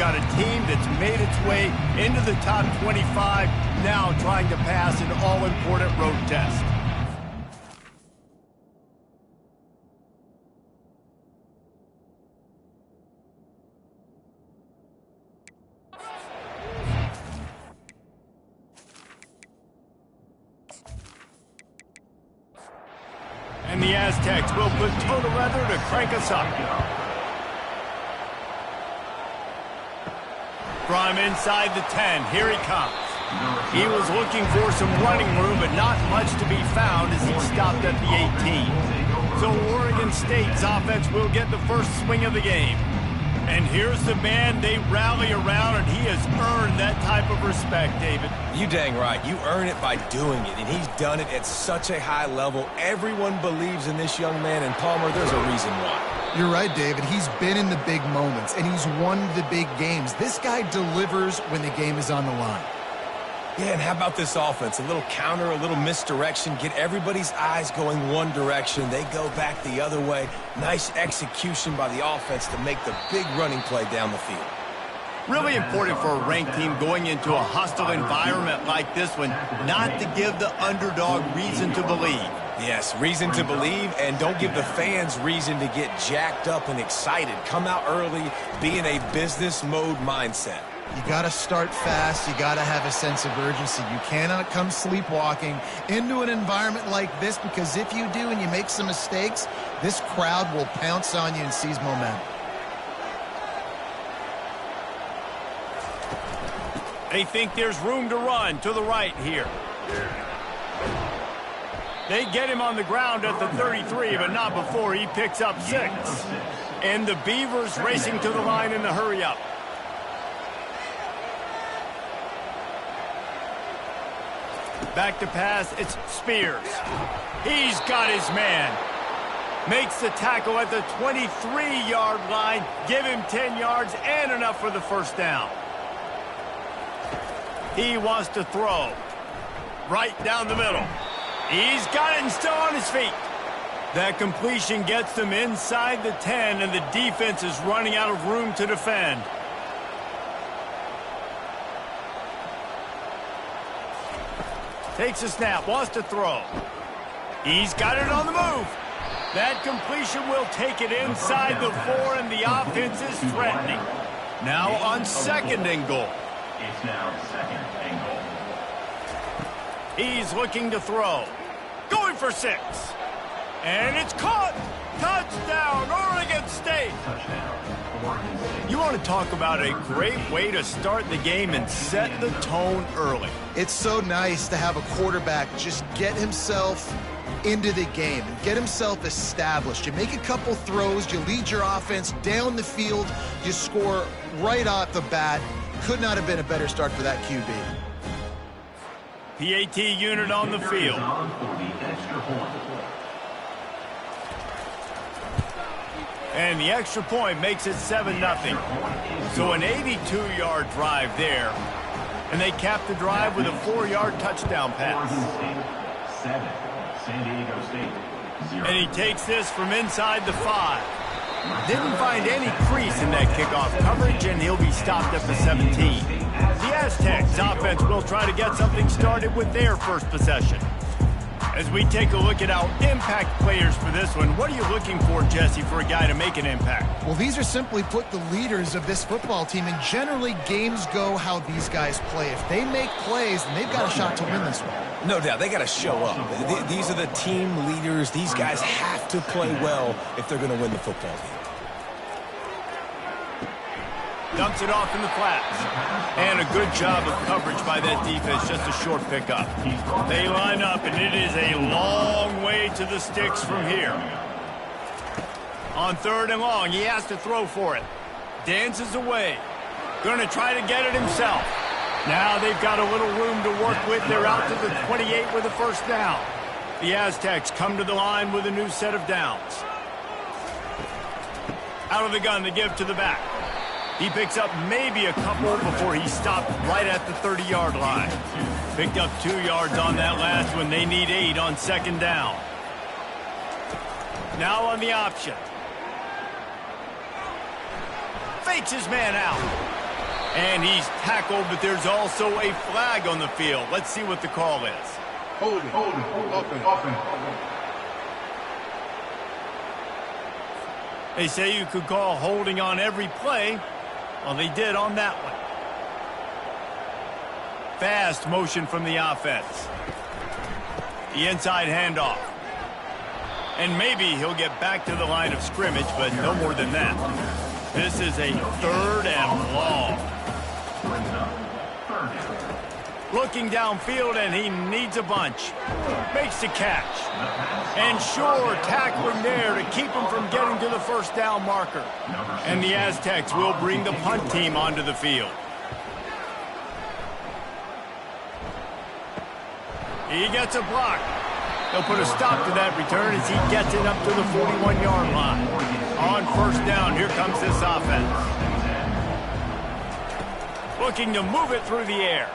got a team that's made its way into the top 25, now trying to pass an all-important road test. And the Aztecs will put toe to leather to crank us up. From inside the 10, here he comes. He was looking for some running room, but not much to be found as he stopped at the 18. So Oregon State's offense will get the first swing of the game. And here's the man they rally around, and he has earned that type of respect, David. You dang right. You earn it by doing it, and he's done it at such a high level. Everyone believes in this young man, and Palmer, there's a reason why. You're right, David. He's been in the big moments, and he's won the big games. This guy delivers when the game is on the line. Yeah, and how about this offense? A little counter, a little misdirection, get everybody's eyes going one direction. They go back the other way. Nice execution by the offense to make the big running play down the field. Really important for a ranked team going into a hostile environment like this one, not to give the underdog reason to believe. Yes, reason to believe, and don't give the fans reason to get jacked up and excited. Come out early, be in a business mode mindset. You got to start fast. You got to have a sense of urgency. You cannot come sleepwalking into an environment like this, because if you do and you make some mistakes, this crowd will pounce on you and seize momentum. They think there's room to run to the right here. They get him on the ground at the 33, but not before he picks up 6. And the Beavers racing to the line in the hurry-up. Back to pass, it's Spears. He's got his man. Makes the tackle at the 23-yard line. Give him 10 yards and enough for the first down. He wants to throw. Right down the middle. He's got it and still on his feet. That completion gets them inside the 10, and the defense is running out of room to defend. Takes a snap, wants to throw. He's got it on the move. That completion will take it inside the 4, and the offense is threatening. Now on second and goal. It's now second and goal. He's looking to throw. Going for 6. And it's caught. Touchdown, Oregon State. Touchdown, Oregon State. You want to talk about a great way to start the game and set the tone early. It's so nice to have a quarterback just get himself into the game and get himself established. You make a couple throws, you lead your offense down the field, you score right off the bat. Could not have been a better start for that QB. PAT unit on the field. And the extra point makes it 7-0. So an 82-yard drive there. And they cap the drive with a 4-yard touchdown pass. 7, San Diego State 0. And he takes this from inside the 5. Didn't find any crease in that kickoff coverage, and he'll be stopped at the 17. The Aztecs offense will try to get something started with their first possession. As we take a look at our impact players for this one, what are you looking for, Jesse, for a guy to make an impact? Well, these are simply put the leaders of this football team, and generally games go how these guys play. If they make plays, then they've got a shot to win this one. No doubt, they got to show up. These are the team leaders. These guys have to play well if they're going to win the football game. Dumps it off in the flats. And a good job of coverage by that defense, just a short pickup. They line up, and it is a long way to the sticks from here. On 3rd and long, he has to throw for it. Dances away. Going to try to get it himself. Now they've got a little room to work with. They're out to the 28 with a first down. The Aztecs come to the line with a new set of downs. Out of the gun, they give to the back. He picks up maybe a couple before he stopped right at the 30-yard line. Picked up 2 yards on that last one. They need 8 on 2nd down. Now on the option. Fakes his man out. And he's tackled, but there's also a flag on the field. Let's see what the call is. Holding. Offense. They say you could call holding on every play. Well, they did on that one. Fast motion from the offense. The inside handoff. And maybe he'll get back to the line of scrimmage, but no more than that. This is a 3rd and long. Looking downfield, and he needs a bunch. Makes the catch. And sure, tackling there to keep him from getting to the first down marker. And the Aztecs will bring the punt team onto the field. He gets a block. They'll put a stop to that return as he gets it up to the 41-yard line. On first down, here comes this offense. Looking to move it through the air.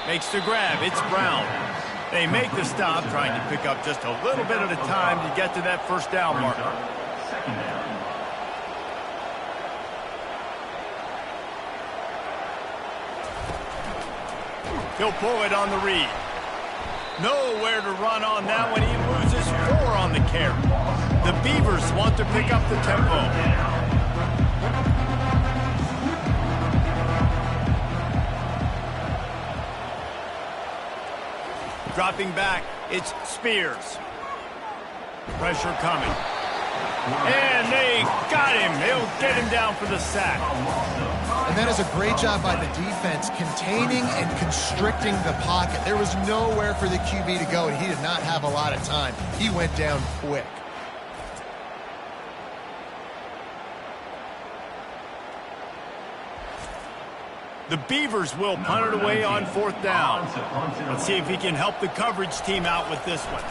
Makes the grab. It's Brown. They make the stop, trying to pick up just a little bit at a time to get to that first down marker. He'll pull it on the read. Nowhere to run on that one. He loses 4 on the carry. The Beavers want to pick up the tempo. Dropping back, it's Spears. Pressure coming. And they got him. They'll get him down for the sack. And that is a great job by the defense, containing and constricting the pocket. There was nowhere for the QB to go, and he did not have a lot of time. He went down quick. The Beavers will punt it away on 4th down. Let's see if he can help the coverage team out with this one.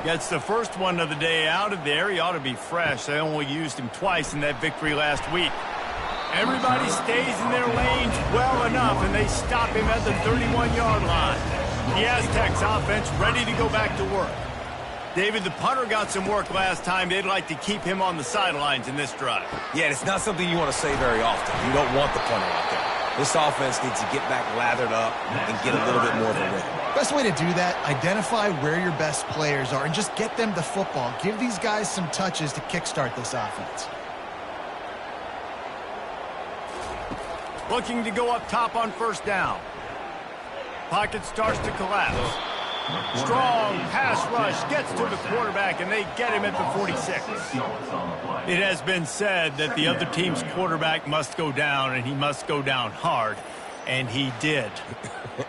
Gets the first one of the day out of there. He ought to be fresh. They only used him twice in that victory last week. Everybody stays in their lanes well enough, and they stop him at the 31-yard line. The Aztecs offense ready to go back to work. David, the punter got some work last time. They'd like to keep him on the sidelines in this drive. Yeah, it's not something you want to say very often. You don't want the punter out there. This offense needs to get back lathered up and get a little bit more of a rhythm. Best way to do that, identify where your best players are and just get them the football. Give these guys some touches to kickstart this offense. Looking to go up top on first down. Pocket starts to collapse. Strong pass rush gets to the quarterback, and they get him at the 46. It has been said that the other team's quarterback must go down, and he must go down hard, and he did.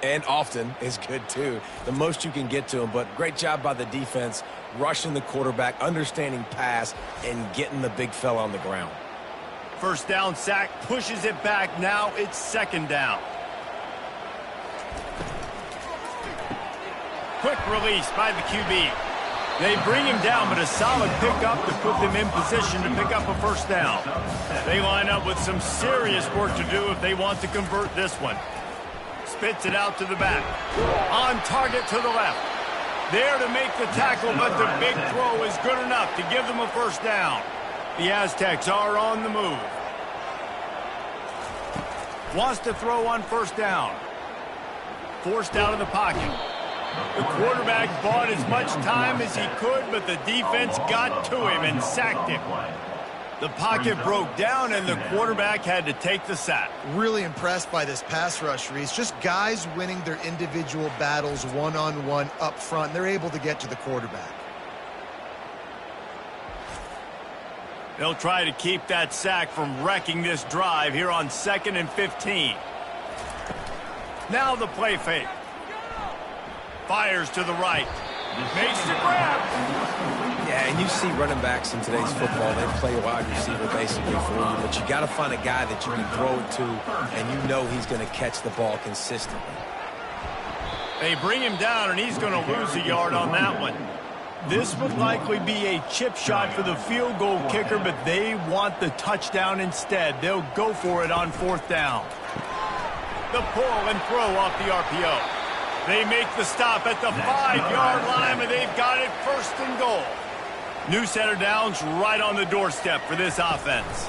And often is good, too. The most you can get to him, but great job by the defense, rushing the quarterback, understanding pass, and getting the big fella on the ground. First down sack, pushes it back. Now it's 2nd down. Quick release by the QB. They bring him down, but a solid pickup to put them in position to pick up a first down. They line up with some serious work to do if they want to convert this one. Spits it out to the back. On target to the left. There to make the tackle, but the big throw is good enough to give them a first down. The Aztecs are on the move. Wants to throw on first down. Forced out of the pocket. The quarterback bought as much time as he could, but the defense got to him and sacked him. The pocket broke down, and the quarterback had to take the sack. Really impressed by this pass rush, Reese. Just guys winning their individual battles one-on-one up front. They're able to get to the quarterback. They'll try to keep that sack from wrecking this drive here on 2nd and 15. Now the play fake. Fires to the right. Makes the grab. Yeah, and you see running backs in today's football, they play a wide receiver basically for you, but you got to find a guy that you can throw it to, and you know he's going to catch the ball consistently. They bring him down, and he's going to lose a yard on that one. This would likely be a chip shot for the field goal kicker, but they want the touchdown instead. They'll go for it on 4th down. The pull and throw off the RPO. They make the stop at the 5-yard line, and they've got it 1st and goal. New set of downs right on the doorstep for this offense.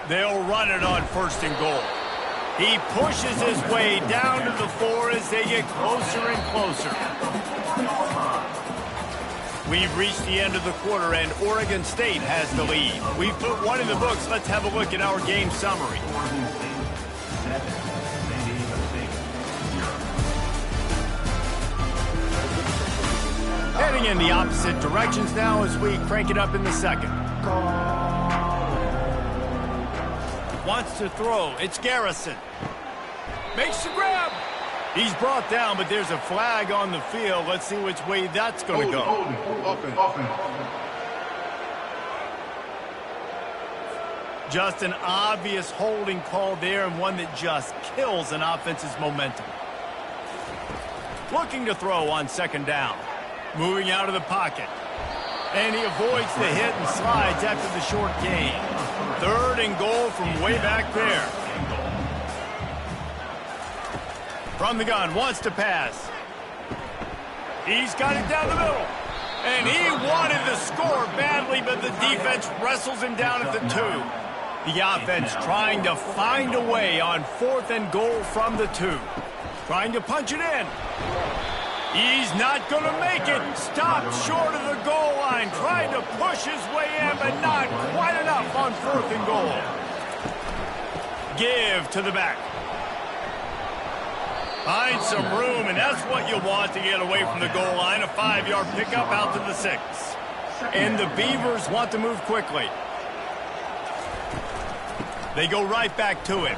They'll run it on 1st and goal. He pushes his way down to the 4 as they get closer and closer. We've reached the end of the quarter, and Oregon State has the lead. We've put one in the books. Let's have a look at our game summary. Heading in the opposite directions now as we crank it up in the second. Wants to throw. It's Garrison. Makes the grab. He's brought down, but there's a flag on the field. Let's see which way that's going to go. Offense. Just an obvious holding call there, and one that just kills an offense's momentum. Looking to throw on 2nd down. Moving out of the pocket. And he avoids the hit and slides after the short gain. 3rd and goal from way back there. From the gun, wants to pass. He's got it down the middle. And he wanted to score badly, but the defense wrestles him down at the 2. The offense trying to find a way on 4th and goal from the 2. Trying to punch it in. He's not going to make it. Stopped short of the goal line. Trying to push his way in, but not quite enough on 4th and goal. Give to the back. Find some room, and that's what you want to get away from the goal line. A 5-yard pickup out to the 6. And the Beavers want to move quickly. They go right back to him.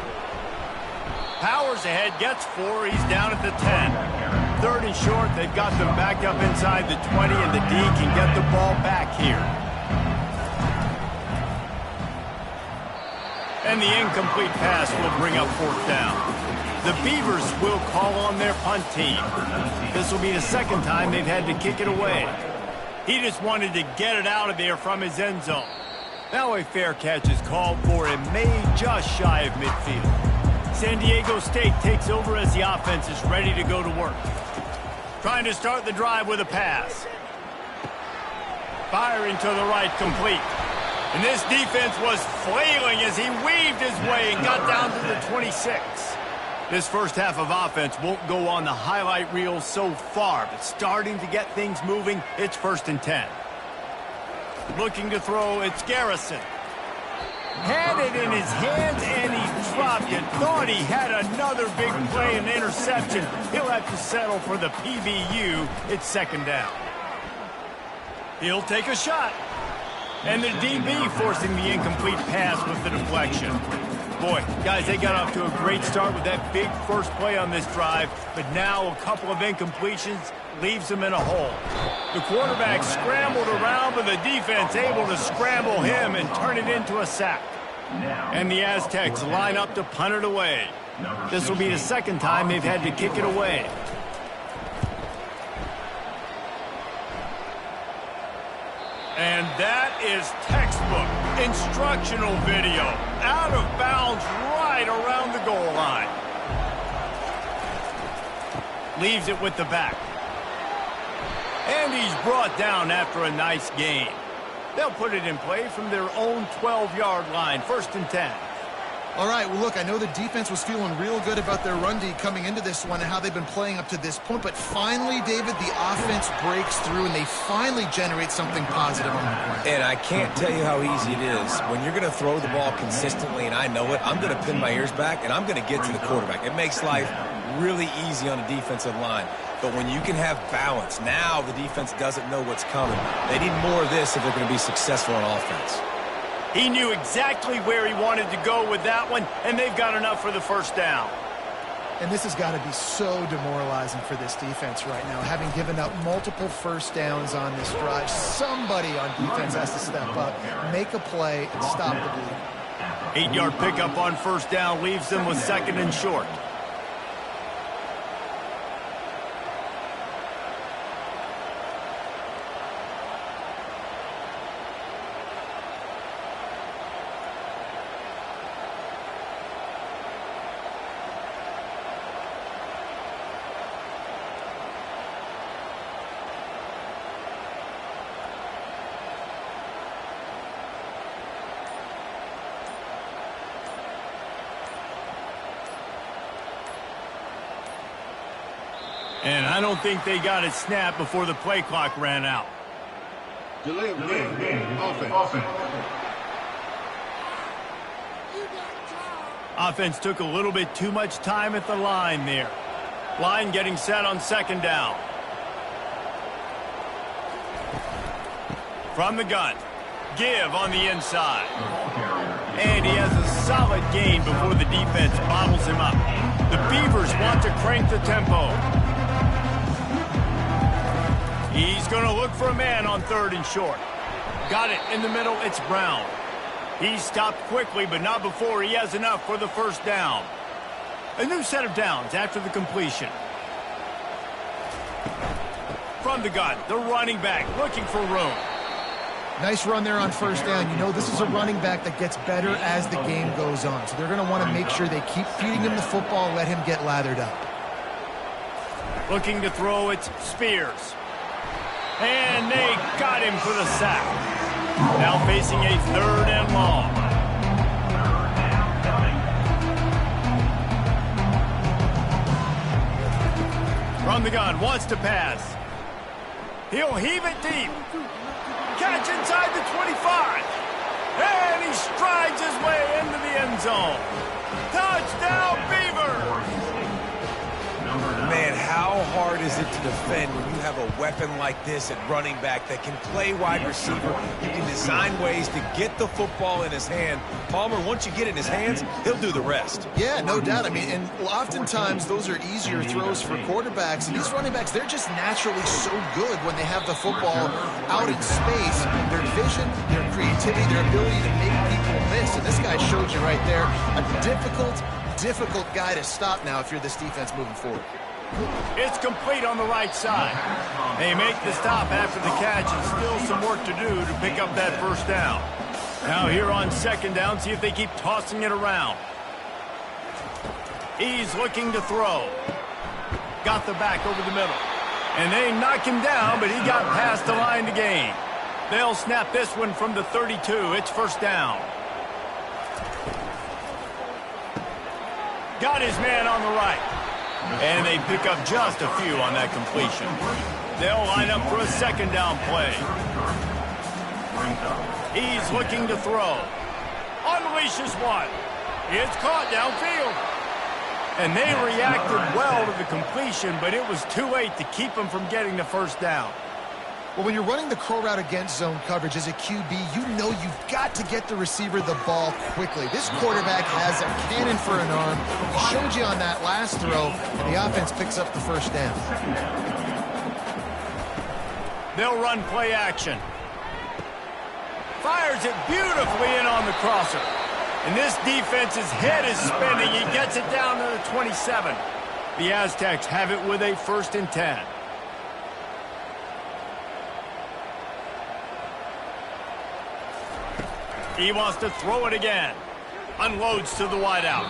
Powers ahead, gets 4. He's down at the 10. 3rd and short, they've got them backed up inside the 20, and the D can get the ball back here. And the incomplete pass will bring up 4th down. The Beavers will call on their punt team. This will be the 2nd time they've had to kick it away. He just wanted to get it out of there from his end zone. Now a fair catch is called for and made just shy of midfield. San Diego State takes over as the offense is ready to go to work. Trying to start the drive with a pass. Firing to the right, complete. And this defense was flailing as he weaved his way and got down to the 26. This first half of offense won't go on the highlight reel so far, but starting to get things moving, it's 1st and 10. Looking to throw, it's Garrison. Had it in his hands, and he dropped it. Thought he had another big play and interception. He'll have to settle for the PBU. It's 2nd down. He'll take a shot. And the DB forcing the incomplete pass with the deflection. Boy, guys, they got off to a great start with that big first play on this drive, but now a couple of incompletions leaves them in a hole. The quarterback scrambled around, but the defense able to scramble him and turn it into a sack. And the Aztecs line up to punt it away. This will be the 2nd time they've had to kick it away. And that is textbook instructional video. Out of bounds right around the goal line. Leaves it with the back. And he's brought down after a nice gain. They'll put it in play from their own 12-yard line, 1st and 10. All right, well, look, I know the defense was feeling real good about their run D coming into this one and how they've been playing up to this point, but finally, David, the offense breaks through and they finally generate something positive on the ground. And I can't tell you how easy it is. When you're going to throw the ball consistently, and I know it, I'm going to pin my ears back, and I'm going to get to the quarterback. It makes life really easy on the defensive line. But when you can have balance, now the defense doesn't know what's coming. They need more of this if they're going to be successful on offense. He knew exactly where he wanted to go with that one, and they've got enough for the 1st down. And this has got to be so demoralizing for this defense right now, having given up multiple 1st downs on this drive. Somebody on defense has to step up, make a play, and stop the bleeding. 8-yard pickup on 1st down leaves them with 2nd and short. And I don't think they got it snapped before the play clock ran out. Delay of game. Offense. Offense took a little bit too much time at the line there. Line getting set on second down. From the gun. Give on the inside. And he has a solid gain before the defense bottles him up. The Beavers want to crank the tempo. He's going to look for a man on third and short. Got it in the middle. It's Brown. He stopped quickly, but not before he has enough for the first down. A new set of downs after the completion. From the gun, the running back looking for room. Nice run there on first down. You know, this is a running back that gets better as the game goes on. So they're going to want to make sure they keep feeding him the football, let him get lathered up. Looking to throw, it's Spears. And they got him for the sack. Now facing a third and long. From the gun, wants to pass. He'll heave it deep. Catch inside the 25. And he strides his way into the end zone. Touchdown, Beavers! Man, how hard is it to defend when you have a weapon like this at running back that can play wide receiver? You can design ways to get the football in his hand. Palmer, once you get it in his hands, he'll do the rest. Yeah, no doubt. I mean, and oftentimes those are easier throws for quarterbacks. And these running backs, they're just naturally so good when they have the football out in space. Their vision, their creativity, their ability to make people miss. And this guy showed you right there a difficult guy to stop now if you're this defense moving forward. It's complete on the right side. They make the stop after the catch, and still some work to do to pick up that first down. Now here on second down, see if they keep tossing it around. He's looking to throw. Got the back over the middle. And they knock him down, but he got past the line to gain. They'll snap this one from the 32. It's first down. Got his man on the right. And they pick up just a few on that completion. They'll line up for a second down play. He's looking to throw. Unleashes one. It's caught downfield. And they reacted well to the completion, but it was too late to keep them from getting the first down. Well, when you're running the curl route against zone coverage as a QB, you know you've got to get the receiver the ball quickly. This quarterback has a cannon for an arm. He showed you on that last throw, and the offense picks up the first down. They'll run play action. Fires it beautifully in on the crosser. And this defense's head is spinning. He gets it down to the 27. The Aztecs have it with a 1st and 10. He wants to throw it again. Unloads to the wideout.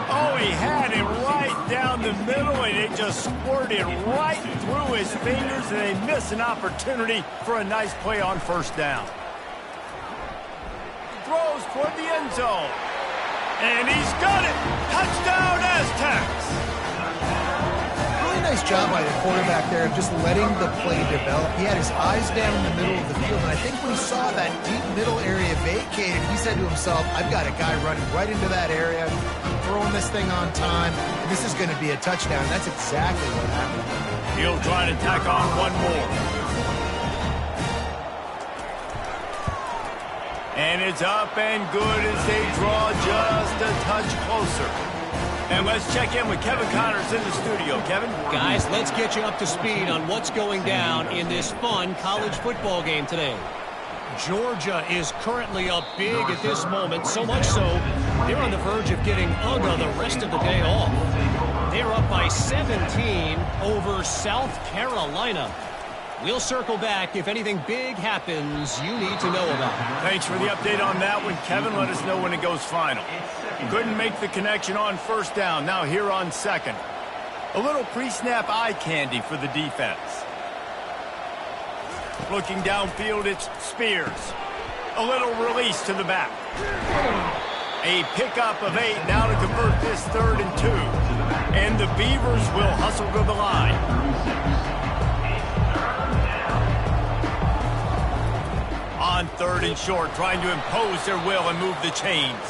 Oh, he had it right down the middle, and it just squirted right through his fingers, and they miss an opportunity for a nice play on first down. Throws toward the end zone. And he's got it. Touchdown, Aztecs. Really nice job by the quarterback there of just letting the play develop. He had his eyes down in the middle of the field, and I think when he saw that deep middle area vacated, he said to himself, I've got a guy running right into that area. I'm throwing this thing on time, and this is going to be a touchdown. That's exactly what happened. He'll try to tack on one more. And it's up and good as they draw just a touch closer. And let's check in with Kevin Connors in the studio. Kevin? Guys, let's get you up to speed on what's going down in this fun college football game today. Georgia is currently up big at this moment, so much so they're on the verge of getting UGA the rest of the day off. They're up by 17 over South Carolina. We'll circle back if anything big happens you need to know about. Thanks for the update on that one, Kevin. Let us know when it goes final. Couldn't make the connection on first down. Now here on second. A little pre-snap eye candy for the defense. Looking downfield, it's Spears. A little release to the back. A pickup of 8 now to convert this 3rd and 2. And the Beavers will hustle to the line. On 3rd and short, trying to impose their will and move the chains.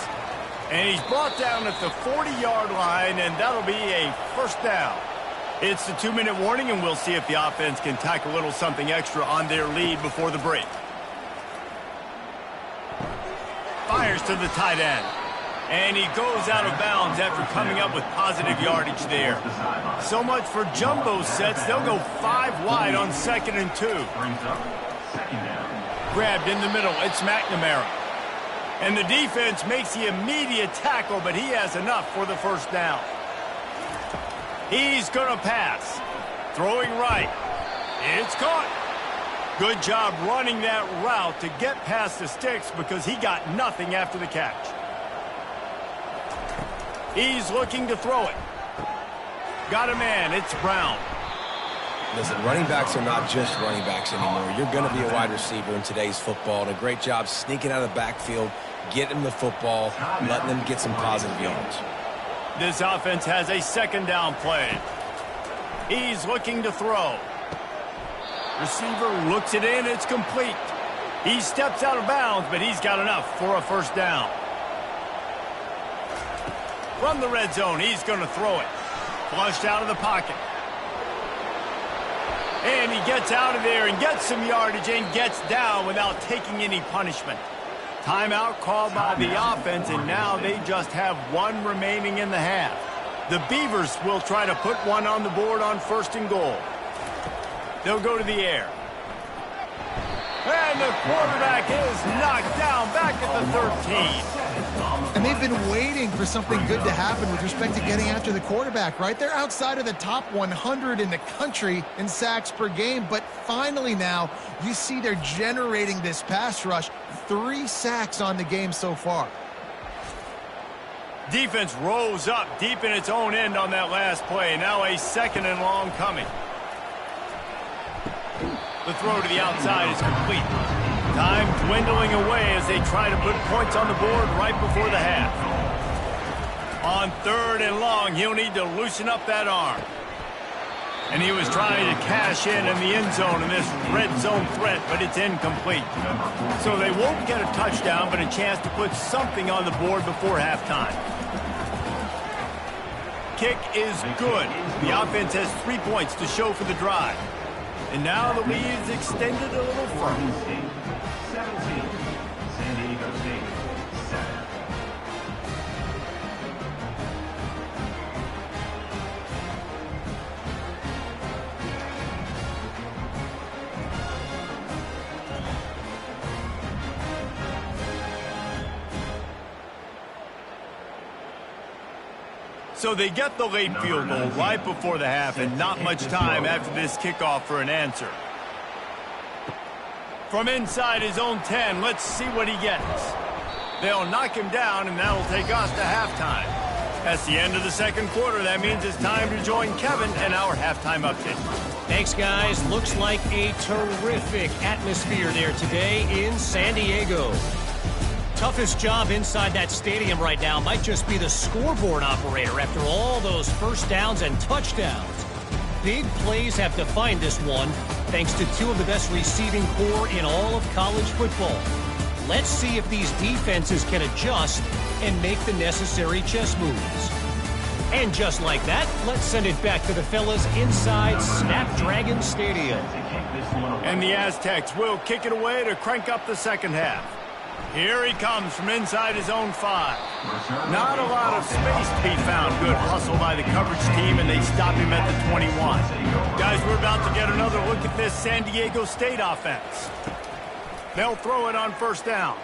And he's brought down at the 40-yard line, and that'll be a first down. It's the 2-minute warning, and we'll see if the offense can tack a little something extra on their lead before the break. Fires to the tight end. And he goes out of bounds after coming up with positive yardage there. So much for jumbo sets. They'll go 5 wide on 2nd and 2. Grabbed in the middle. It's McNamara. And the defense makes the immediate tackle, but he has enough for the first down. He's going to pass. Throwing right. It's caught. Good job running that route to get past the sticks because he got nothing after the catch. He's looking to throw it. Got a man. It's Brown. Listen, running backs are not just running backs anymore. You're going to be a wide receiver in today's football. And a great job sneaking out of the backfield, getting the football, letting them get some positive yards. This offense has a 2nd down play. He's looking to throw. Receiver looks it in. It's complete. He steps out of bounds, but he's got enough for a first down. From the red zone, he's going to throw it. Flushed out of the pocket. And he gets out of there and gets some yardage and gets down without taking any punishment. Timeout called by the offense, and now they just have 1 remaining in the half. The Beavers will try to put 1 on the board on 1st and goal. They'll go to the air. And the quarterback is knocked down back at the 13. And they've been waiting for something good to happen with respect to getting after the quarterback, right? They're outside of the top 100 in the country in sacks per game, but finally now you see they're generating this pass rush. 3 sacks on the game so far. Defense rose up deep in its own end on that last play. Now a 2nd and long coming. The throw to the outside is complete. Time dwindling away as they try to put points on the board right before the half. On 3rd and long, he'll need to loosen up that arm. And he was trying to cash in the end zone in this red zone threat, but it's incomplete. So they won't get a touchdown, but a chance to put something on the board before halftime. Kick is good. The offense has 3 points to show for the drive. And now the lead is extended a little further. 17. San Diego State, 7. So they get the late field goal right before the half, and not much time after this kickoff for an answer. From inside his own 10, let's see what he gets. They'll knock him down, and that'll take us to halftime. That's the end of the 2nd quarter. That means it's time to join Kevin and our halftime update. Thanks, guys. Looks like a terrific atmosphere there today in San Diego. Toughest job inside that stadium right now might just be the scoreboard operator after all those first downs and touchdowns. Big plays have defined this one, thanks to 2 of the best receiving core in all of college football. Let's see if these defenses can adjust and make the necessary chess moves. And just like that, let's send it back to the fellas inside Snapdragon Stadium. And the Aztecs will kick it away to crank up the 2nd half. Here he comes from inside his own 5. Not a lot of space to be found. Good hustle by the coverage team, and they stop him at the 21. Guys, we're about to get another look at this San Diego State offense. They'll throw it on 1st down.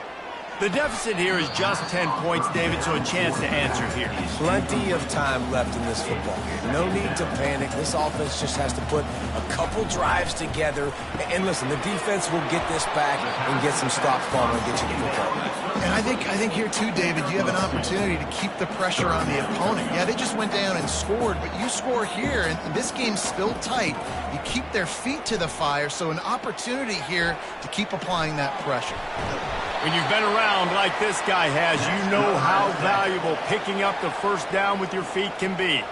The deficit here is just 10 points, David, so a chance to answer here. Plenty of time left in this football game. No need to panic. This offense just has to put a couple drives together. And listen, the defense will get this back and get some stops going and get you the football. And I think here too, David, you have an opportunity to keep the pressure on the opponent. Yeah, they just went down and scored, but you score here, and this game's still tight. You keep their feet to the fire, so an opportunity here to keep applying that pressure. When you've been around like this guy has, you know how valuable picking up the first down with your feet can be.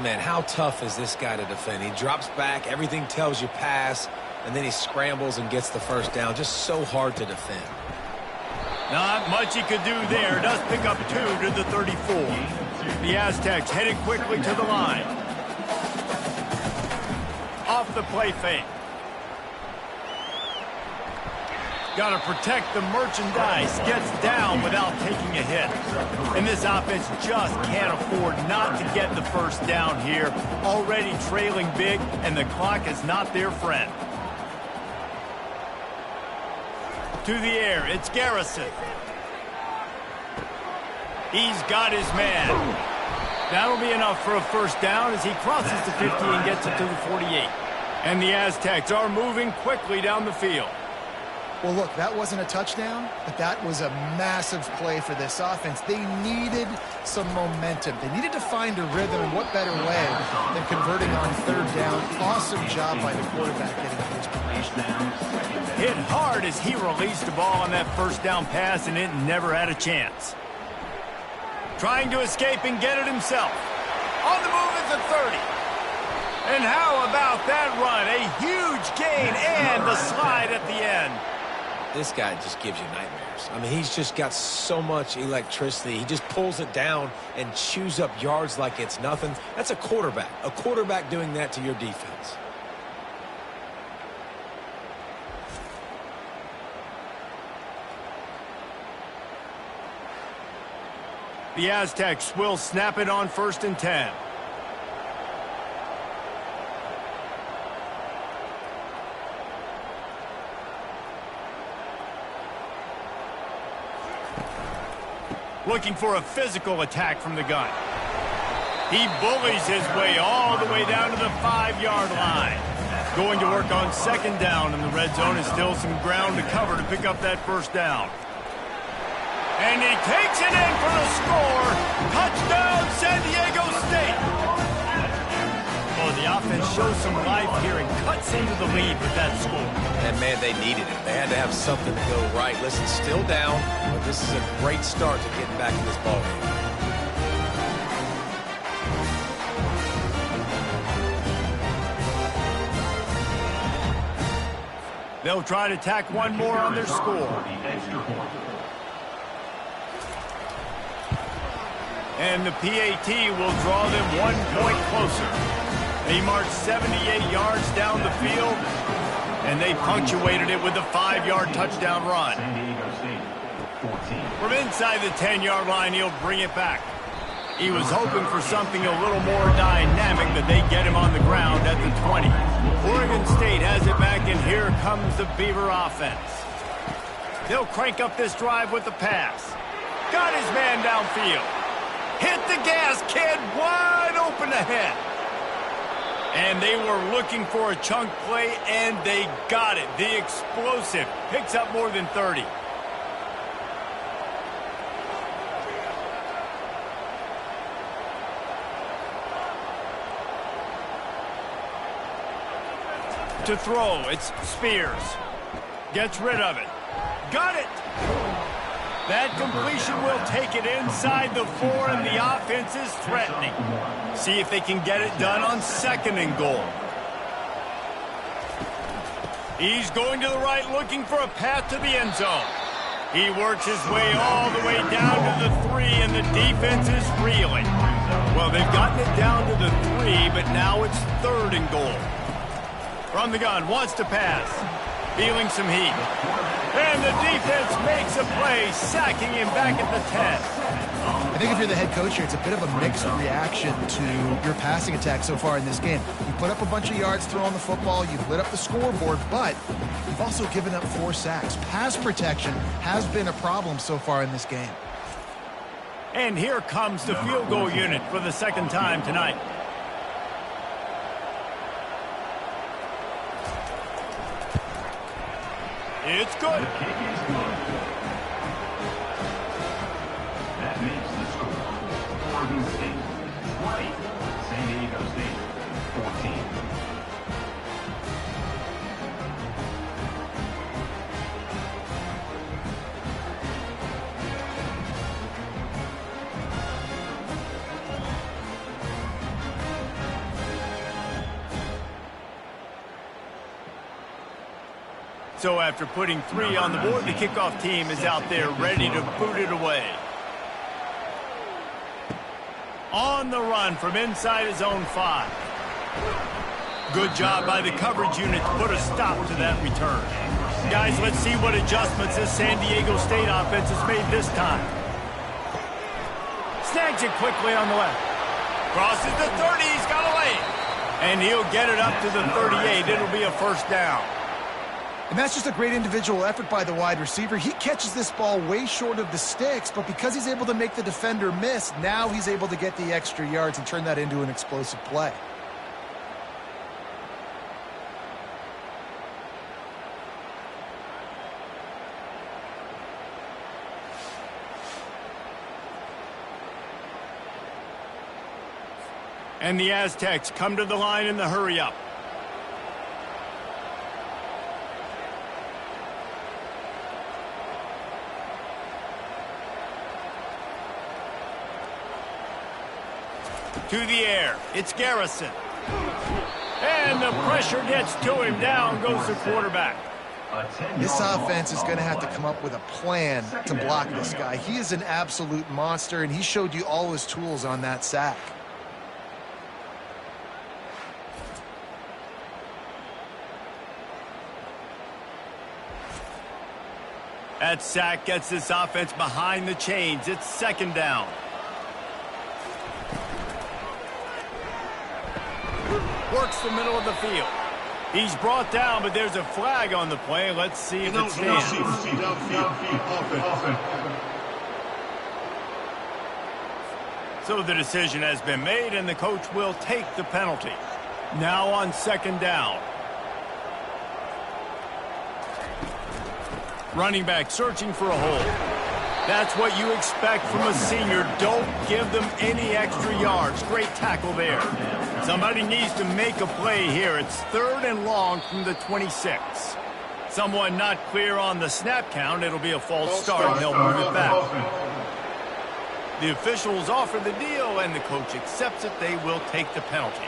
Man, how tough is this guy to defend? He drops back, everything tells you pass, and then he scrambles and gets the first down. Just so hard to defend. Not much he could do there. Does pick up 2 to the 34. The Aztecs headed quickly to the line. Off the play fake. Got to protect the merchandise. Gets down without taking a hit. And this offense just can't afford not to get the first down here. Already trailing big, and the clock is not their friend. To the air, it's Garrison. He's got his man. That'll be enough for a first down as he crosses the 50 and gets it to the 48. And the Aztecs are moving quickly down the field. Well, look, that wasn't a touchdown, but that was a massive play for this offense. They needed some momentum. They needed to find a rhythm, and what better way than converting on third down. Awesome job by the quarterback getting to his position. Hit hard as he released the ball on that first down pass, and it never had a chance. Trying to escape and get it himself. On the move at the 30. And how about that run? A huge gain and the slide at the end. This guy just gives you nightmares. I mean, he's just got so much electricity. He just pulls it down and chews up yards like it's nothing. That's a quarterback. A quarterback doing that to your defense. The Aztecs will snap it on 1st and 10. Looking for a physical attack from the gun. He bullies his way all the way down to the 5-yard line. Going to work on 2nd down, and the red zone is still some ground to cover to pick up that first down. And he takes it in for the score. Touchdown, San Diego State. Oh, the offense shows some life here and cuts into the lead with that score. And, man, they needed it. They had to have something to go right. Listen, still down, but this is a great start to getting back in this ballgame. They'll try to tack one more on their score. And the PAT will draw them 1 point closer. They marched 78 yards down the field, and they punctuated it with a 5-yard touchdown run. From inside the 10-yard line, he'll bring it back. He was hoping for something a little more dynamic, but they get him on the ground at the 20. Oregon State has it back, and here comes the Beaver offense. They'll crank up this drive with the pass. Got his man downfield. Hit the gas, kid, wide open ahead. And they were looking for a chunk play, and they got it. The explosive picks up more than 30. To throw, it's Spears. Gets rid of it. Got it! That completion will take it inside the 4, and the offense is threatening. See if they can get it done on 2nd and goal. He's going to the right, looking for a path to the end zone. He works his way all the way down to the 3, and the defense is reeling. Well, they've gotten it down to the 3, but now it's 3rd and goal. From the gun, wants to pass. Feeling some heat. And the defense makes a play, sacking him back at the 10. I think if you're the head coach here, it's a bit of a mixed reaction to your passing attack so far in this game. You put up a bunch of yards throwing the football, you've lit up the scoreboard, but you've also given up 4 sacks. Pass protection has been a problem so far in this game. And here comes the field goal unit for the 2nd time tonight. It's good. The kick is good. That makes the score. Oregon State 20, San Diego State 14. So after putting 3 on the board, the kickoff team is out there ready to boot it away. On the run from inside his own 5. Good job by the coverage unit to put a stop to that return. Guys, let's see what adjustments this San Diego State offense has made this time. Snags it quickly on the left. Crosses the 30, he's got a lane. And he'll get it up to the 38. It'll be a first down. And that's just a great individual effort by the wide receiver. He catches this ball way short of the sticks, but because he's able to make the defender miss, now he's able to get the extra yards and turn that into an explosive play. And the Aztecs come to the line in the hurry-up. To the air, it's Garrison. And the pressure gets to him. Down goes the quarterback. This offense is going to have to come up with a plan to block this guy. He is an absolute monster, and he showed you all his tools on that sack. That sack gets this offense behind the chains. It's second down. Works the middle of the field. He's brought down, but there's a flag on the play. Let's see if it stands. So the decision has been made, and the coach will take the penalty. Now on second down. Running back searching for a hole. That's what you expect from a senior. Don't give them any extra yards. Great tackle there. Somebody needs to make a play here. It's 3rd and long from the 26. Someone not clear on the snap count. It'll be a false start. They'll move it back. The officials offer the deal, and the coach accepts it. They will take the penalty.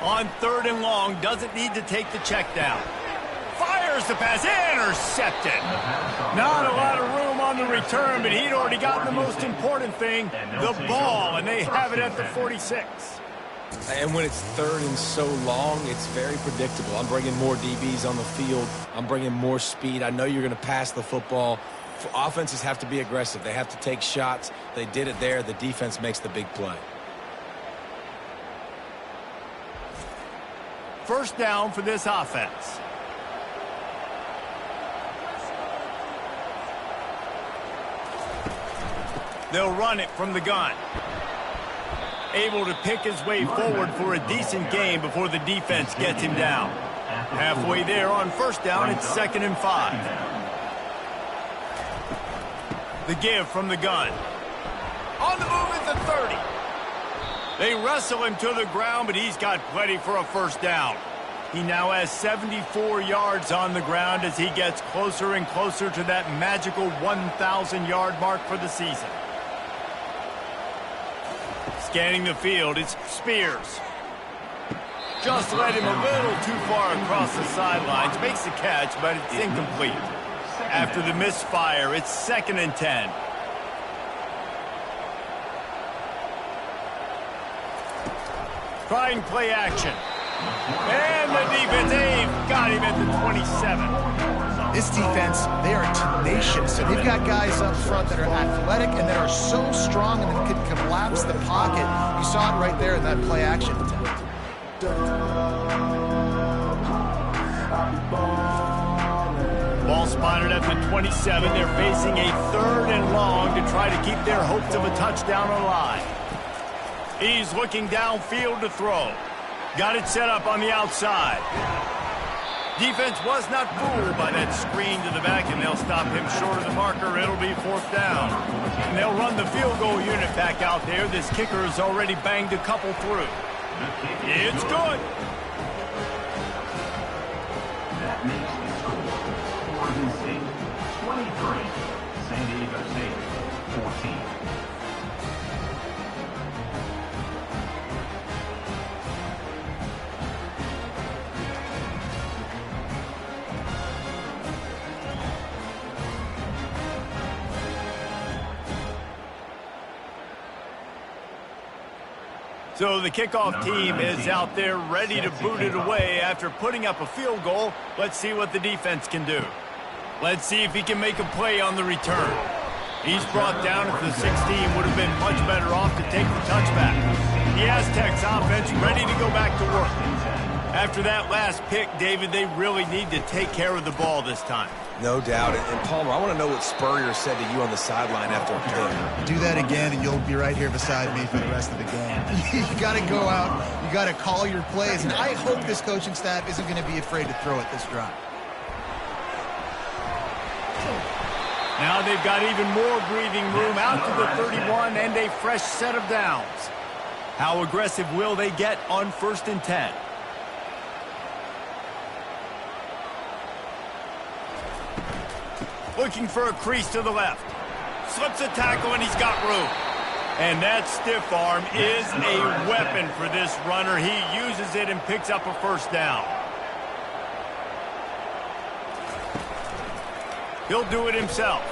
On 3rd and long, doesn't need to take the check down. Fires the pass, intercepted. Not a lot of room on the return, but he'd already gotten the most important thing, the ball, and they have it at the 46. And when it's 3rd and so long, it's very predictable. I'm bringing more DBs on the field. I'm bringing more speed. I know you're going to pass the football. Offenses have to be aggressive. They have to take shots. They did it there. The defense makes the big play. First down for this offense. They'll run it from the gun. Able to pick his way forward for a decent gain before the defense gets him down. Halfway there on first down, it's 2nd and 5. The give from the gun. On the move at the 30. They wrestle him to the ground, but he's got plenty for a first down. He now has 74 yards on the ground as he gets closer and closer to that magical 1,000-yard mark for the season. Scanning the field, it's Spears. Just led him a little too far across the sidelines. Makes the catch, but it's incomplete. After the misfire, it's 2nd and 10. Trying play action. And the defense, they've got him at the 27. This defense, they are tenacious. And they've got guys up front that are athletic and that are so strong and that can collapse the pocket. You saw it right there in that play action attempt. Ball spotted at the 27. They're facing a 3rd and long to try to keep their hopes of a touchdown alive. He's looking downfield to throw. Got it set up on the outside. Defense was not fooled by that screen to the back, and they'll stop him short of the marker. It'll be 4th down. And they'll run the field goal unit back out there. This kicker has already banged a couple through. It's good. That makes the score Oregon State 23, San Diego State 14. So the kickoff team is out there ready to boot it away after putting up a field goal. Let's see what the defense can do. Let's see if he can make a play on the return. He's brought down at the 16, would have been much better off to take the touchback. The Aztecs offense ready to go back to work. After that last pick, David, they really need to take care of the ball this time. No doubt. And Palmer, I want to know what Spurrier said to you on the sideline after a pick. Do that again, and you'll be right here beside me for the rest of the game. You got to go out. You got to call your plays. And I hope this coaching staff isn't going to be afraid to throw it this drive. Now they've got even more breathing room out to the 31 and a fresh set of downs. How aggressive will they get on 1st and 10? Looking for a crease to the left. Slips a tackle and he's got room. And that stiff arm is a weapon for this runner. He uses it and picks up a first down. He'll do it himself.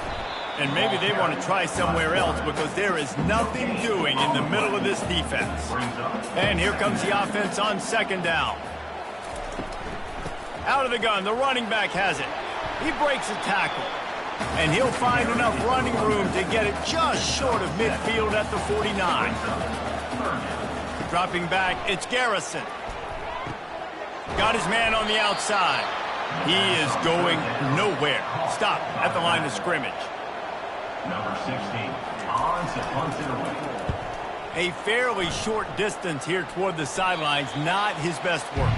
And maybe they want to try somewhere else because there is nothing doing in the middle of this defense. And here comes the offense on 2nd down. Out of the gun, the running back has it. He breaks a tackle. And he'll find enough running room to get it just short of midfield at the 49. Dropping back, it's Garrison. Got his man on the outside. He is going nowhere. Stop at the line of scrimmage. Number 16, on to punt it away. A fairly short distance here toward the sidelines, not his best work.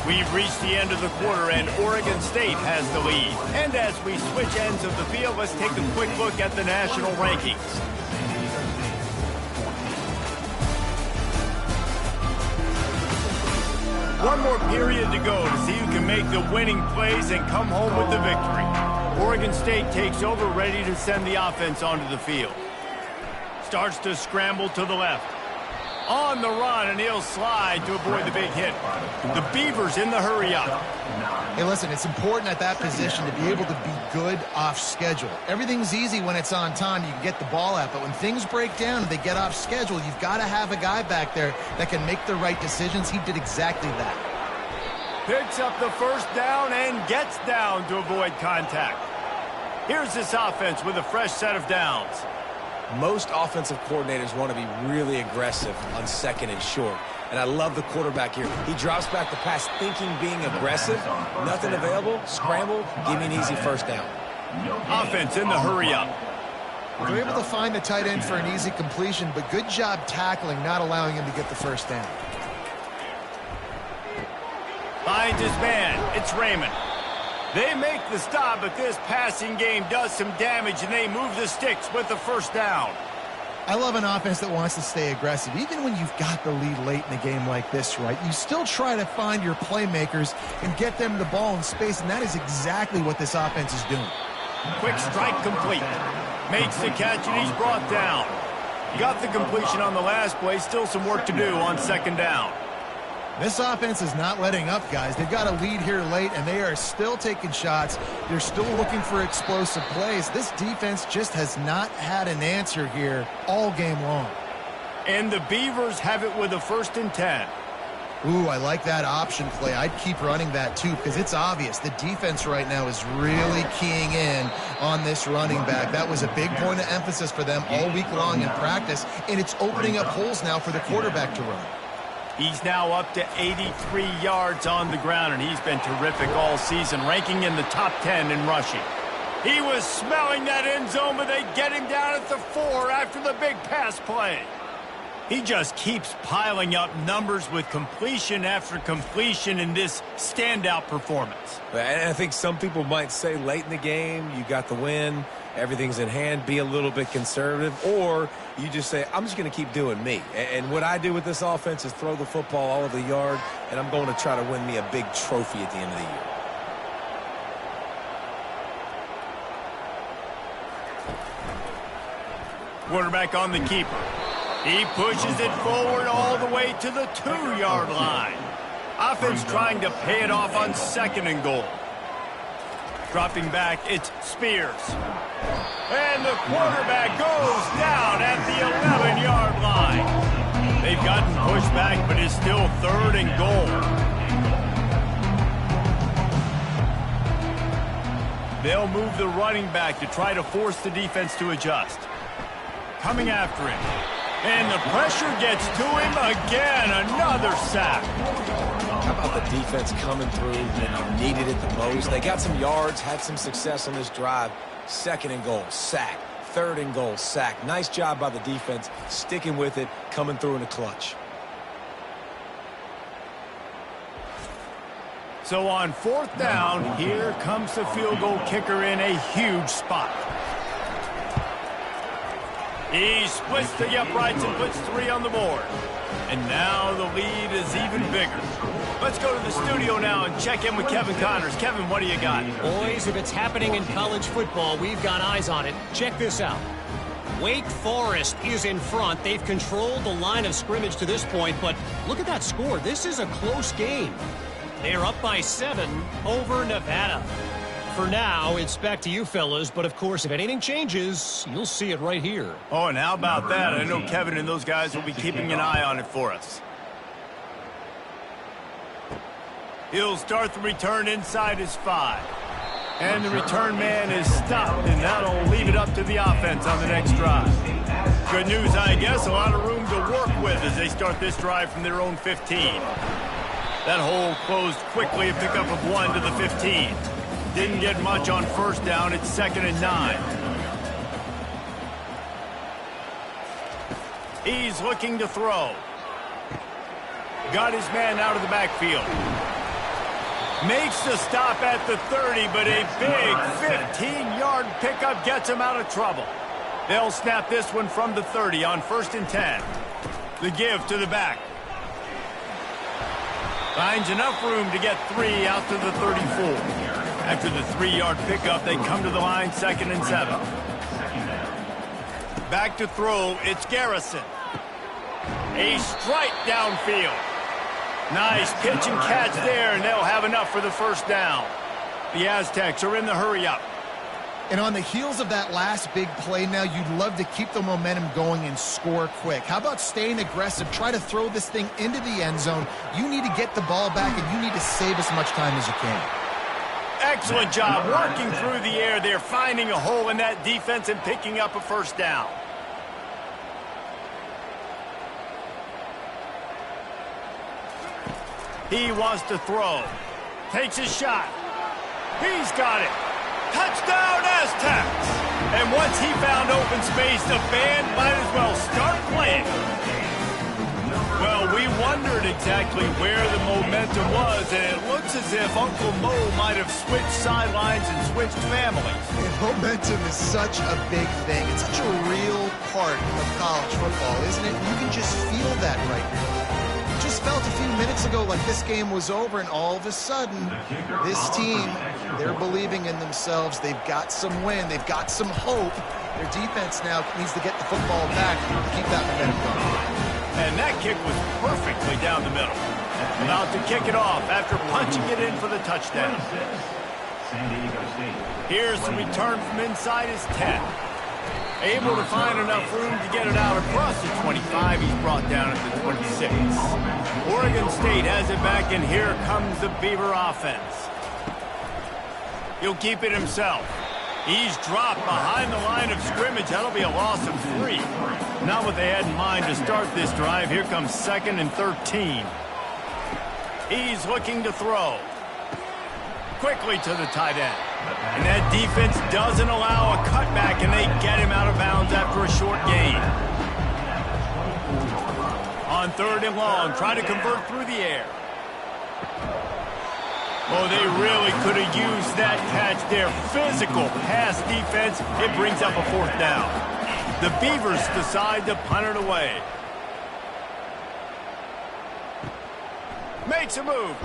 We've reached the end of the quarter, and Oregon State has the lead. And as we switch ends of the field, let's take a quick look at the national rankings. One more period to go to see who can make the winning plays and come home with the victory. Oregon State takes over, ready to send the offense onto the field. Starts to scramble to the left. On the run, and he'll slide to avoid the big hit. The Beavers in the hurry-up. Hey, listen, it's important at that position to be able to be good off schedule. Everything's easy when it's on time. You can get the ball out, but when things break down and they get off schedule, you've got to have a guy back there that can make the right decisions. He did exactly that. Picks up the first down and gets down to avoid contact. Here's this offense with a fresh set of downs. Most offensive coordinators want to be really aggressive on 2nd and short. And I love the quarterback here. He drops back the pass thinking being aggressive. Nothing available. Scramble. Give me an easy first down. Offense in the hurry-up. They're able to find the tight end for an easy completion, but good job tackling, not allowing him to get the first down. Finds his man. It's Raymond. They make the stop, but this passing game does some damage, and they move the sticks with the first down. I love an offense that wants to stay aggressive. Even when you've got the lead late in a game like this, right, you still try to find your playmakers and get them the ball in space, and that is exactly what this offense is doing. Quick strike complete. Makes the catch, and he's brought down. Got the completion on the last play. Still some work to do on 2nd down. This offense is not letting up, guys. They've got a lead here late, and they are still taking shots. They're still looking for explosive plays. This defense just has not had an answer here all game long. And the Beavers have it with a 1st and 10. Ooh, I like that option play. I'd keep running that, too, because it's obvious. The defense right now is really keying in on this running back. That was a big point of emphasis for them all week long in practice, and it's opening up holes now for the quarterback to run. He's now up to 83 yards on the ground, and he's been terrific all season, ranking in the top 10 in rushing. He was smelling that end zone, but they get him down at the 4 after the big pass play. He just keeps piling up numbers with completion after completion in this standout performance. And I think some people might say late in the game, you got the win, everything's in hand, be a little bit conservative, or you just say, I'm just going to keep doing me. And what I do with this offense is throw the football all over the yard, and I'm going to try to win me a big trophy at the end of the year. Quarterback on the keeper. He pushes it forward all the way to the 2-yard line. Offense trying to pay it off on 2nd and goal. Dropping back, it's Spears. And the quarterback goes down at the 11-yard line. They've gotten pushed back, but it's still 3rd and goal. They'll move the running back to try to force the defense to adjust. Coming after him. And the pressure gets to him again. Another sack. How about the defense coming through when you needed it the most? They got some yards, had some success on this drive. 2nd and goal, sack. 3rd and goal, sack. Nice job by the defense, sticking with it, coming through in the clutch. So on 4th down, here comes the field goal kicker in a huge spot. He splits the uprights and puts 3 on the board. And now the lead is even bigger. Let's go to the studio now and check in with Kevin Connors. Kevin, what do you got? Boys, if it's happening in college football, we've got eyes on it. Check this out. Wake Forest is in front. They've controlled the line of scrimmage to this point, but look at that score. This is a close game. They're up by 7 over Nevada. For now, it's back to you fellas, but of course, if anything changes, you'll see it right here. Oh, and how about that? I know Kevin and those guys will be keeping an eye on it for us. He'll start the return inside his 5. And the return man is stopped, and that'll leave it up to the offense on the next drive. Good news, I guess, a lot of room to work with as they start this drive from their own 15. That hole closed quickly, a pickup of 1 to the 15. Didn't get much on 1st down. It's 2nd and 9. He's looking to throw. Got his man out of the backfield. Makes the stop at the 30, but a big 15-yard pickup gets him out of trouble. They'll snap this one from the 30 on 1st and 10. The give to the back. Finds enough room to get 3 out to the 34. After the 3-yard pickup, they come to the line, 2nd and 7. Back to throw, it's Garrison. A strike downfield. Nice pitch and catch there, and they'll have enough for the 1st down. The Aztecs are in the hurry-up. And on the heels of that last big play now, you'd love to keep the momentum going and score quick. How about staying aggressive? Try to throw this thing into the end zone. You need to get the ball back, and you need to save as much time as you can. Excellent job working through the air there, finding a hole in that defense and picking up a 1st down. He wants to throw. Takes a shot. He's got it. Touchdown, Aztecs! And once he found open space, the band might as well start playing. Well, we wondered exactly where the momentum was, and it looks as if Uncle Mo might have switched sidelines and switched families. And momentum is such a big thing. It's such a real part of college football, isn't it? You can just feel that right now. It just felt a few minutes ago like this game was over, and all of a sudden, this team, they're believing in themselves. They've got some wind. They've got some hope. Their defense now needs to get the football back to keep that momentum going. And that kick was perfectly down the middle. About to kick it off after punching it in for the touchdown. Here's the return from inside his 10. Able to find enough room to get it out across the 25. He's brought down at the 26. Oregon State has it back, and here comes the Beaver offense. He'll keep it himself. He's dropped behind the line of scrimmage. That'll be a loss of 3. Not what they had in mind to start this drive. Here comes 2nd and 13. He's looking to throw. Quickly to the tight end. And that defense doesn't allow a cutback, and they get him out of bounds after a short gain. On 3rd and long, try to convert through the air. Oh, they really could have used that catch there. Physical pass defense. It brings up a 4th down. The Beavers decide to punt it away. Makes a move.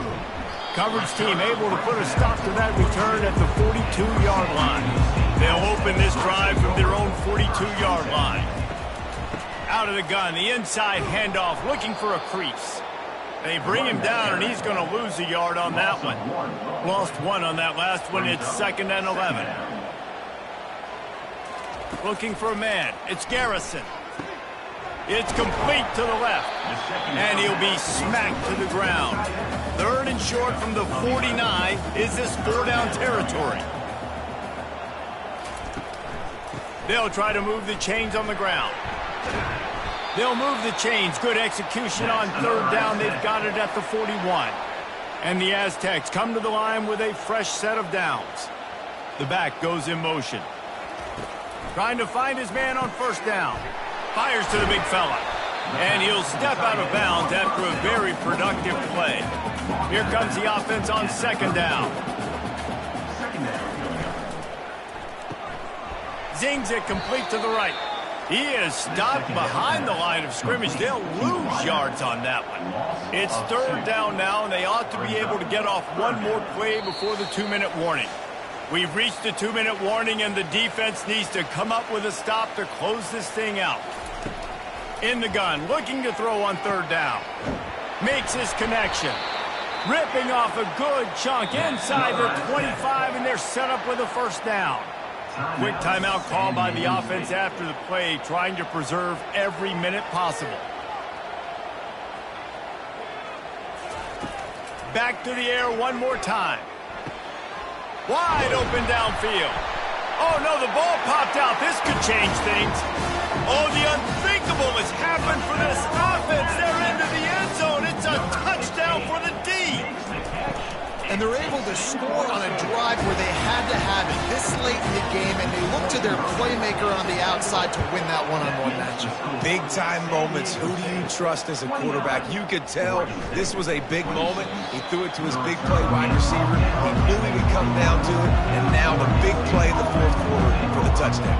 Coverage team able to put a stop to that return at the 42-yard line. They'll open this drive from their own 42-yard line. Out of the gun, the inside handoff, looking for a crease. They bring him down, and he's going to lose a yard on that one. Lost one on that last one. It's 2nd and 11. Looking for a man. It's Garrison. It's complete to the left, and he'll be smacked to the ground. 3rd and short from the 49. Is this 4-down territory? They'll try to move the chains on the ground. They'll move the chains. Good execution on 3rd down. They've got it at the 41. And the Aztecs come to the line with a fresh set of downs. The back goes in motion. Trying to find his man on 1st down. Fires to the big fella. And he'll step out of bounds after a very productive play. Here comes the offense on 2nd down. Zings it complete to the right. He is stopped behind the line of scrimmage. They'll lose yards on that one. It's 3rd down now, and they ought to be able to get off one more play before the 2-minute warning. We've reached the 2-minute warning, and the defense needs to come up with a stop to close this thing out. In the gun, looking to throw on 3rd down. Makes his connection. Ripping off a good chunk inside the 25, and they're set up with a 1st down. Quick timeout call by the offense after the play, trying to preserve every minute possible. Back to the air one more time. Wide open downfield. Oh, no, the ball popped out. This could change things. Oh, the unthinkable has happened for this offense. They're into the end zone. It's a touchdown for the D. And they're able to score on a drive where they had to have it this late in the game, and they look to their playmaker on the outside to win that one-on-one matchup. Big-time moments. Who do you trust as a quarterback? You could tell this was a big moment. He threw it to his big play wide receiver. He knew he would come down to it, and now the big play in the 4th quarter for the touchdown.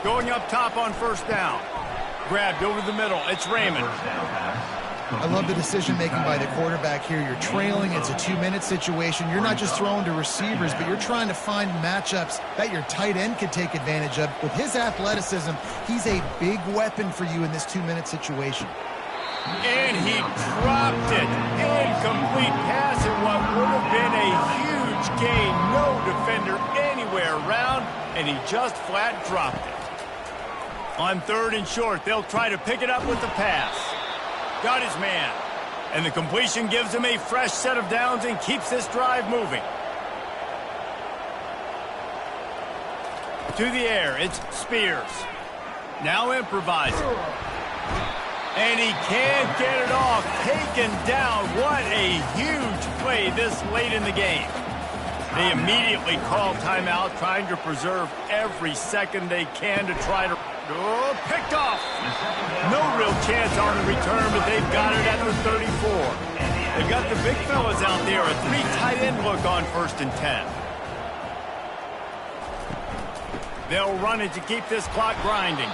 Going up top on 1st down. Grabbed over the middle. It's Raymond. I love the decision-making by the quarterback here. You're trailing. It's a 2-minute situation. You're not just throwing to receivers, but you're trying to find matchups that your tight end could take advantage of. With his athleticism, he's a big weapon for you in this 2-minute situation. And he dropped it. Incomplete pass in what would have been a huge gain. No defender anywhere around, and he just flat dropped it. On 3rd and short, they'll try to pick it up with the pass. Got his man. And the completion gives him a fresh set of downs and keeps this drive moving. To the air, it's Spears. Now improvising. And he can't get it off. Taken down. What a huge play this late in the game. They immediately call timeout, trying to preserve every second they can to try to... Oh, picked off. No real chance on the return, but they've got it at the 34. They've got the big fellas out there. A 3 tight end look on 1st and 10. They'll run it to keep this clock grinding.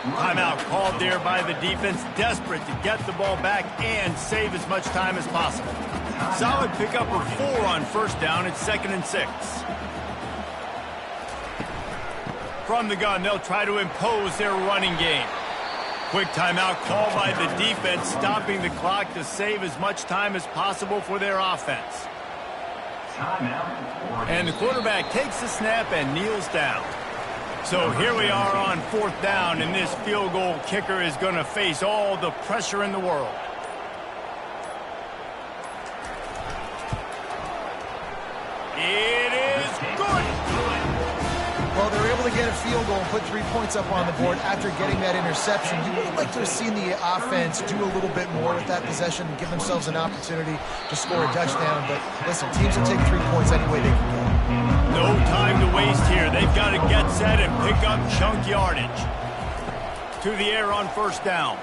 Timeout called there by the defense, desperate to get the ball back and save as much time as possible. Solid pickup of 4 on 1st down. It's 2nd and 6. From the gun, they'll try to impose their running game. Quick timeout called by the defense, stopping the clock to save as much time as possible for their offense. And the quarterback takes the snap and kneels down. So here we are on 4th down, and this field goal kicker is going to face all the pressure in the world. It is good. Well, they're able to get a field goal and put 3 points up on the board after getting that interception. You would like to have seen the offense do a little bit more with that possession and give themselves an opportunity to score a touchdown. But listen, teams will take 3 points any way they can get. No time to waste here. They've got to get set and pick up chunk yardage. To the air on 1st down.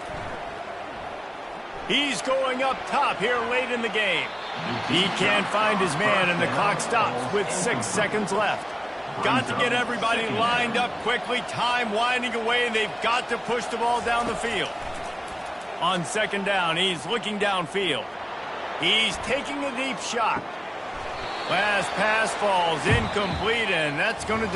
He's going up top here late in the game. He can't find his man, and the clock stops with 6 seconds left. Got to get everybody lined up quickly. Time winding away, and they've got to push the ball down the field. On 2nd down, he's looking downfield. He's taking a deep shot. Last pass falls incomplete, and that's going to